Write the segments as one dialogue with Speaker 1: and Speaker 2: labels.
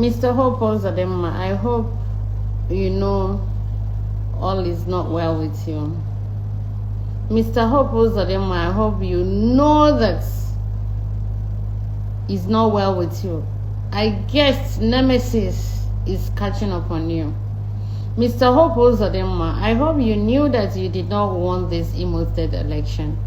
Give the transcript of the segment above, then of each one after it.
Speaker 1: Mr. Hope Uzodinma, I hope you know all is not well with you. Mr. Hope Uzodinma, I hope you know that it's not well with you. I guess Nemesis is catching up on you. Mr. Hope Uzodinma, I hope you knew that you did not want this Imo State election.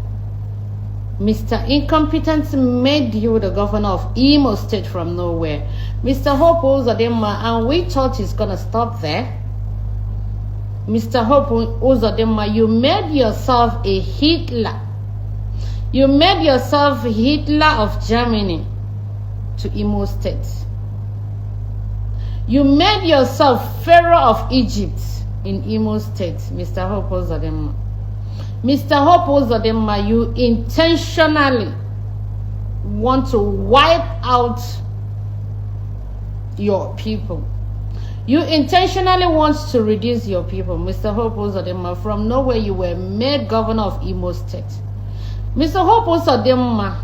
Speaker 1: Mr. Incompetent made you the governor of Imo State from nowhere. Mr. Hope Uzodinma, and we thought it's going to stop there. Mr. Hope Uzodinma, you made yourself a Hitler. You made yourself Hitler of Germany to Imo State. You made yourself Pharaoh of Egypt in Imo State, Mr. Hope Uzodinma. Mr. Hope Uzodinma, you intentionally want to wipe out your people. You intentionally want to reduce your people. Mr. Hope Uzodinma, from nowhere you were made governor of Imo State. Mr. Hope Uzodinma,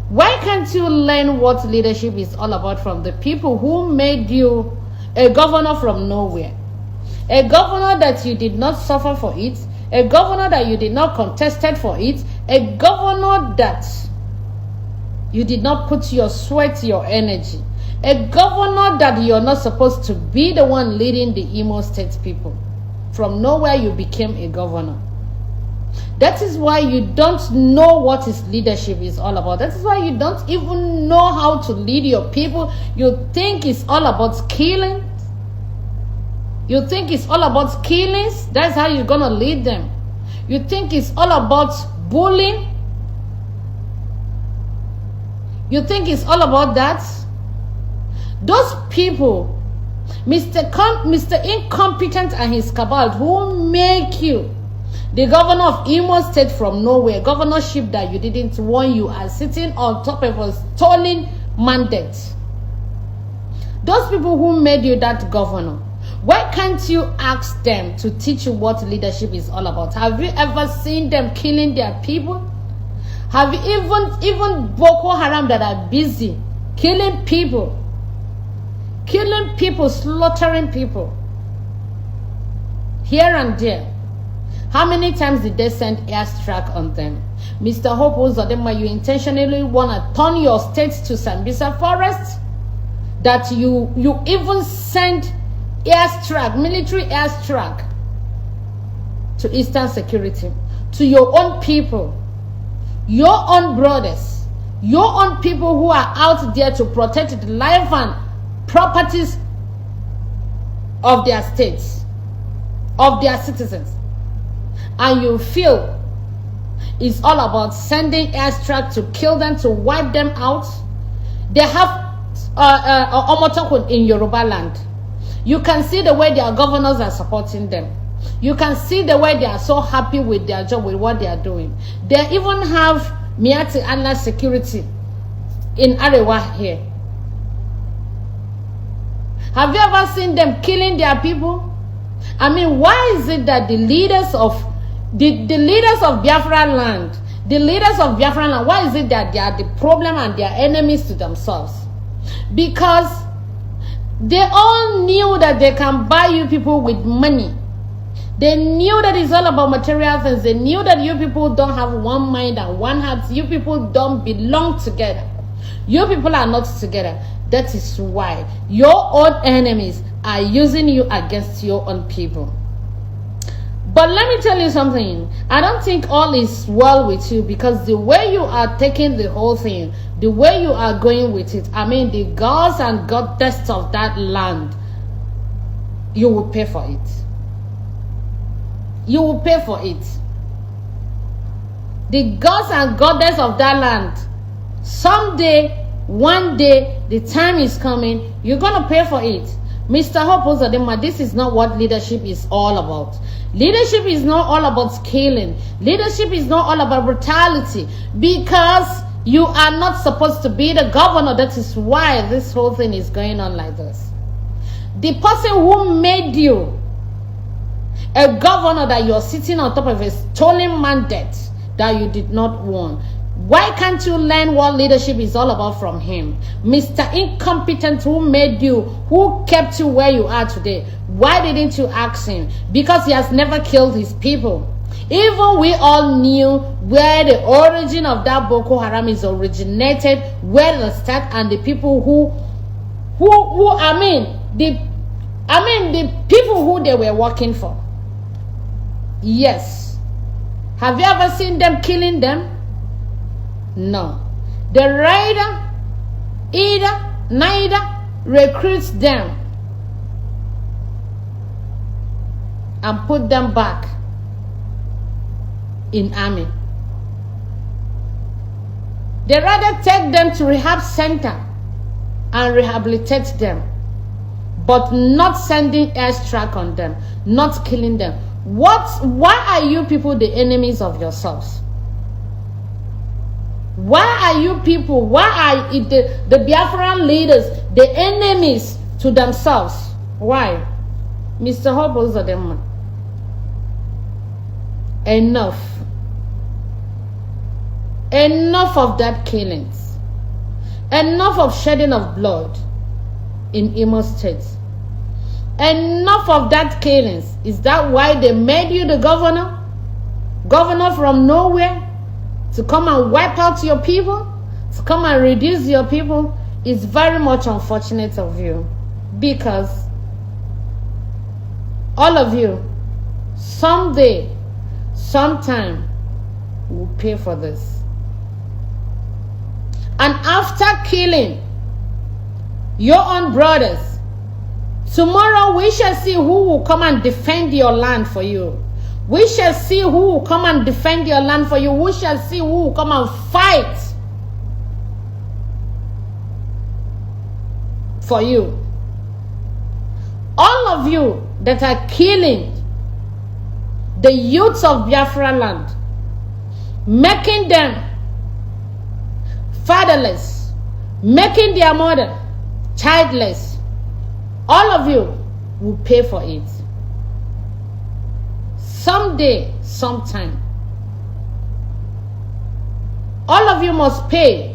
Speaker 1: why can't you learn what leadership is all about from the people who made you a governor from nowhere? A governor that you did not suffer for it, a governor that you did not contested for it, a governor that you did not put your sweat, your energy, a governor that you're not supposed to be the one leading the Imo State people. From nowhere you became a governor. That is why you don't know what his leadership is all about. That is why you don't even know how to lead your people. You think it's all about killing. You think it's all about killings. That's how you're going to lead them. You think it's all about bullying. You think it's all about that. Those people, Mr. Incompetent and his cabal, who make you the governor of Imo State from nowhere, governorship that you didn't want, you are sitting on top of a stolen mandate. Those people who made you that governor, why can't you ask them to teach you what leadership is all about? Have you ever seen them killing their people? Have you even Boko Haram that are busy killing people, slaughtering people here and there? How many times did they send airstrike on them? Mr. Hope Uzodinma, you intentionally want to turn your state to Sambisa Forest? That you even send airstrike, military airstrike to Eastern Security, to your own people, your own brothers, your own people who are out there to protect the life and properties of their states, of their citizens. And you feel it's all about sending airstrike to kill them, to wipe them out. They have Omotokun in Yoruba land. You can see the way their governors are supporting them. You can see the way they are so happy with their job, with what they are doing. They even have Miati Allah security in Arewa here. Have you ever seen them killing their people? I mean, why is it that the leaders of Biafra land, why is it that they are the problem and they are enemies to themselves? Because they all knew that they can buy you people with money. They knew that it's all about material things. They knew that you people don't have one mind and one heart. You people don't belong together. You people are not together. That is why your own enemies are using you against your own people. But let me tell you something. I don't think all is well with you, because the way you are taking the whole thing, the way you are going with it, I mean, the gods and goddess of that land, you will pay for it. You will pay for it. The gods and goddess of that land, someday, one day, the time is coming, you're going to pay for it. Mr. Hope Uzodinma, this is not what leadership is all about. Leadership is not all about killing. Leadership is not all about brutality, because you are not supposed to be the governor. That is why this whole thing is going on like this. The person who made you a governor, that you're sitting on top of a stolen mandate that you did not want, Why can't you learn what leadership is all about from him? Mr. Incompetent, who made you, who kept you where you are today. Why didn't you ask him? Because he has never killed his people. Even we all knew where the origin of that Boko Haram is originated, where the start, and the people the people who they were working for. Yes. Have you ever seen them killing them? No. The rider neither recruits them and put them back in army. They rather take them to rehab center and rehabilitate them, but not sending airstrike on them, not killing them. Why are you people the enemies of yourselves? Why are you people, why are the Biafran leaders the enemies to themselves? Why? Mr. Hope Uzodinma, enough of that killings, enough of shedding of blood in Imo State, enough of that killings. Is that why they made you the governor from nowhere, to come and wipe out your people, to come and reduce your people? It's very much unfortunate of you, because all of you someday, sometime, will pay for this. And after killing your own brothers, tomorrow we shall see who will come and defend your land for you. We shall see who will come and defend your land for you. We shall see who will come and fight for you. All of you that are killing the youths of Biafra land, making them fatherless, making their mother childless, all of you will pay for it. Someday, sometime. All of you must pay.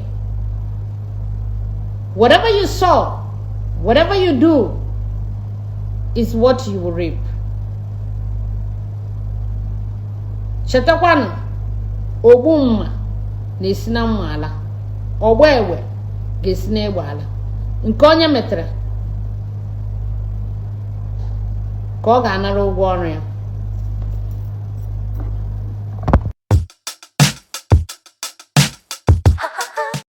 Speaker 1: Whatever you sow, whatever you do, is what you will reap. Chetakwana, obumma nesina mwala, obwewe gesine wala. Nkonye metre, ko ga anara ụgwọ ọrụ ya.